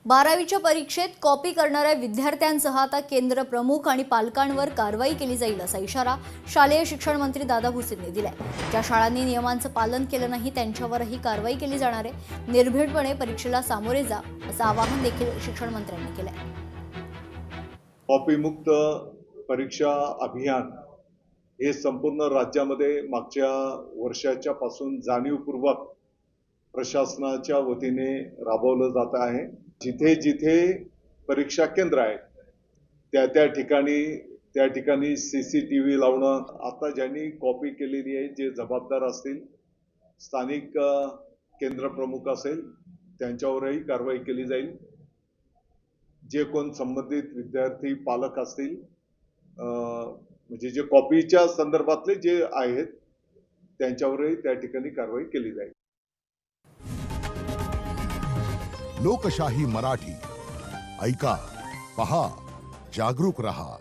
12वीच्या परीक्षेत कॉपी करणाऱ्या विद्यार्थ्यांसह आता केंद्र प्रमुख आणि पालकांवर कारवाई केली जाईल असा इशारा शालेय शिक्षण मंत्री दादा भुसेंनी दिलाय। ज्या शाळांनी नियमांचं पालन केलं नाही त्यांच्यावरही कारवाई केली जाणार आहे। निर्भीडपणे परीक्षेला सामोरे जा असं आवाहन देखील शिक्षण मंत्र्यांनी केलंय। कॉपी मुक्त परीक्षा अभियान हे संपूर्ण राज्यामध्ये मागच्या वर्षाच्या पासून जाणीवपूर्वक प्रशासनाच्या वतीने राबवलं जात आहे। जिथे जिथे परीक्षा केंद्र आहेत त्या ठिकाणी सीसीटीव्ही लावणं, आता ज्यांनी कॉपी केलेली आहे जे जबाबदार असतील, स्थानिक केंद्र प्रमुख असेल त्यांच्यावरही कारवाई केली जाईल। जे कोण संबंधित विद्यार्थी पालक असतील म्हणजे जे कॉपीच्या संदर्भातले जे आहेत त्यांच्यावरही त्या ठिकाणी कारवाई केली जाईल। लोकशाही मराठी ऐका, पहा, जागरूक रहा।